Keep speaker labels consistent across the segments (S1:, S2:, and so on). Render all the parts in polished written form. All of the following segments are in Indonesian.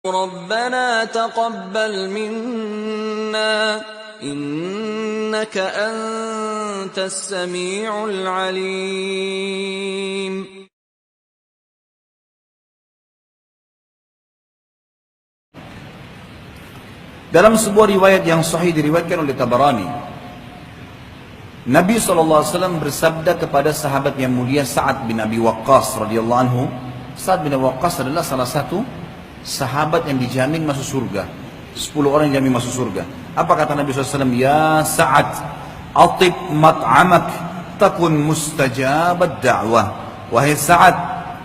S1: ربنا تقبل منا إنك أنت السميع العليم.
S2: Dalam sebuah riwayat yang sahih diriwayatkan oleh Tabarani, Nabi SAW bersabda kepada sahabat yang mulia Sa'ad bin Abi Waqqas radhiyallahu anhu. Sa'ad bin Abi Waqqas adalah salah satu sahabat yang dijamin masuk surga. 10 orang yang dijamin masuk surga. Apa kata Nabi SAW? Ya Sa'ad, atib mat'amak takun mustajabat da'wah. Wahai Sa'ad,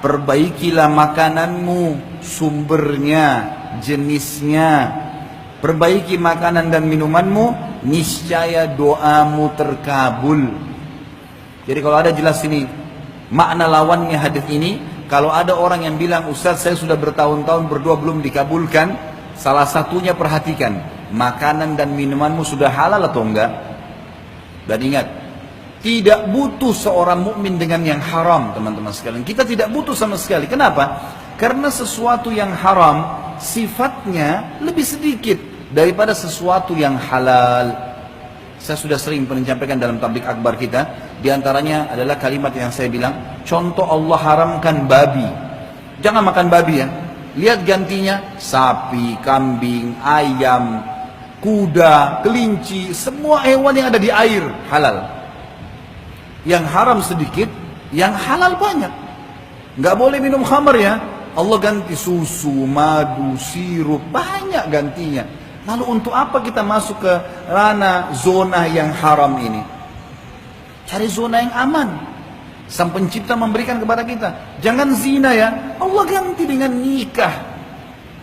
S2: perbaikilah makananmu, sumbernya, jenisnya. Perbaiki makanan dan minumanmu, niscaya doamu terkabul. Jadi kalau ada jelas ini makna lawannya hadis ini, kalau ada orang yang bilang, Ustaz saya sudah bertahun-tahun berdoa belum dikabulkan, salah satunya perhatikan, makanan dan minumanmu sudah halal atau enggak? Dan ingat, tidak butuh seorang mukmin dengan yang haram, teman-teman sekalian. Kita tidak butuh sama sekali. Kenapa? Karena sesuatu yang haram sifatnya lebih sedikit daripada sesuatu yang halal. Saya sudah sering menyampaikan dalam tablik akbar kita, di antaranya adalah kalimat yang saya bilang, contoh Allah haramkan babi. Jangan makan babi ya. Lihat gantinya, sapi, kambing, ayam, kuda, kelinci, semua hewan yang ada di air halal. Yang haram sedikit, yang halal banyak. Nggak boleh minum khamar ya. Allah ganti susu, madu, sirup, banyak gantinya. Lalu untuk apa kita masuk ke ranah zona yang haram ini? Cari zona yang aman. Sang pencipta memberikan kepada kita. Jangan zina ya. Allah ganti dengan nikah.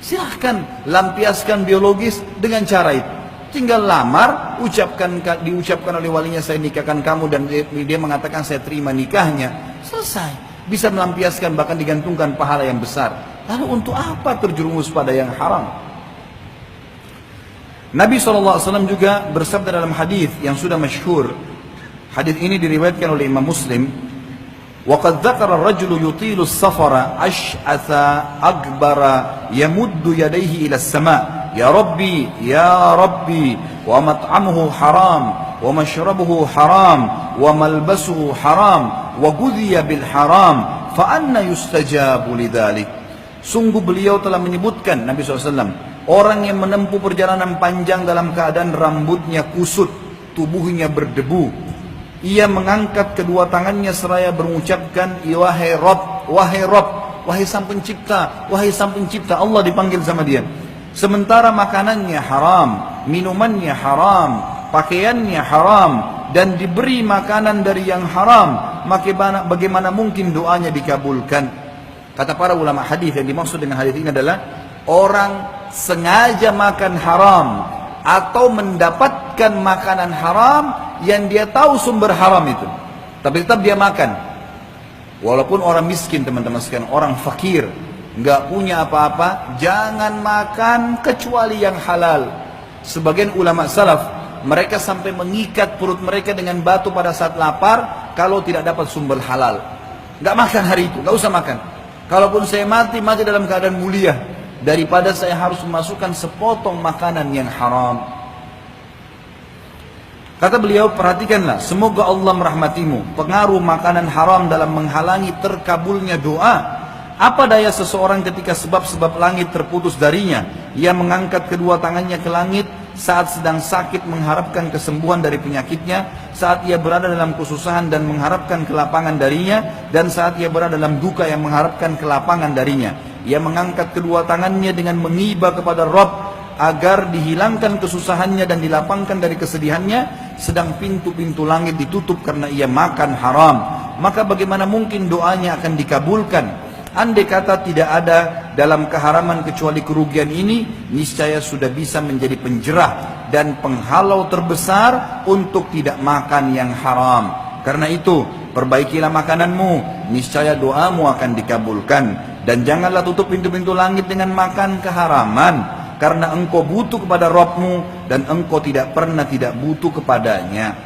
S2: Silahkan lampiaskan biologis dengan cara itu. Tinggal lamar, diucapkan oleh walinya, saya nikahkan kamu, dan dia mengatakan saya terima nikahnya. Selesai. Bisa melampiaskan, bahkan digantungkan pahala yang besar. Lalu untuk apa terjerumus pada yang haram? Nabi SAW juga bersabda dalam hadis yang sudah masyhur. Hadis ini diriwayatkan oleh Imam Muslim. وَقَدْ ذَكَرَ الرَّجُلُ يُطِيلُ السَّفَرَ أَشْعَثَ أَكْبَرَ يَمُدُّ يَدَيْهِ إِلَى السَّمَاءِ يَا رَبِّي يَا رَبِّي وَمَطْعَمُهُ حَرَامٌ وَمَشْرَبُهُ حَرَامٌ وَمَلْبَسُهُ حَرَامٌ وَغُذِيَ بِالْحَرَامِ فَأَنَّ يُسْتَجَابُ لِذَلِكَ. Sungguh beliau telah menyebutkan, Nabi SAW, orang yang menempuh perjalanan panjang dalam keadaan rambutnya kusut, tubuhnya berdebu. Ia mengangkat kedua tangannya seraya mengucapkan, wahai Rabb, wahai Rabb, wahai Sang Pencipta, wahai Sang Pencipta. Allah dipanggil sama dia. Sementara makanannya haram, minumannya haram, pakaiannya haram, dan diberi makanan dari yang haram, maka bagaimana mungkin doanya dikabulkan? Kata para ulama hadis, yang dimaksud dengan hadis ini adalah orang sengaja makan haram atau mendapatkan makanan haram yang dia tahu sumber haram itu, tapi tetap dia makan. Walaupun orang miskin, teman-teman sekalian, orang fakir, nggak punya apa-apa, jangan makan kecuali yang halal. Sebagian ulama salaf, mereka sampai mengikat perut mereka dengan batu pada saat lapar kalau tidak dapat sumber halal. Nggak makan hari itu, nggak usah makan. Kalaupun saya mati, mati dalam keadaan mulia, daripada saya harus memasukkan sepotong makanan yang haram. Kata beliau, perhatikanlah, semoga Allah merahmatimu. Pengaruh makanan haram dalam menghalangi terkabulnya doa. Apa daya seseorang ketika sebab-sebab langit terputus darinya? Ia mengangkat kedua tangannya ke langit saat sedang sakit mengharapkan kesembuhan dari penyakitnya, saat ia berada dalam kesusahan dan mengharapkan kelapangan darinya, dan saat ia berada dalam duka yang mengharapkan kelapangan darinya. Ia mengangkat kedua tangannya dengan mengiba kepada Rabb agar dihilangkan kesusahannya dan dilapangkan dari kesedihannya, sedang pintu-pintu langit ditutup karena ia makan haram. Maka bagaimana mungkin doanya akan dikabulkan? Andai kata tidak ada dalam keharaman kecuali kerugian ini, niscaya sudah bisa menjadi penjerah dan penghalau terbesar untuk tidak makan yang haram. Karena itu, perbaikilah makananmu, niscaya doamu akan dikabulkan. Dan janganlah tutup pintu-pintu langit dengan makan keharaman, karena engkau butuh kepada Rabbmu dan engkau tidak pernah tidak butuh kepadanya.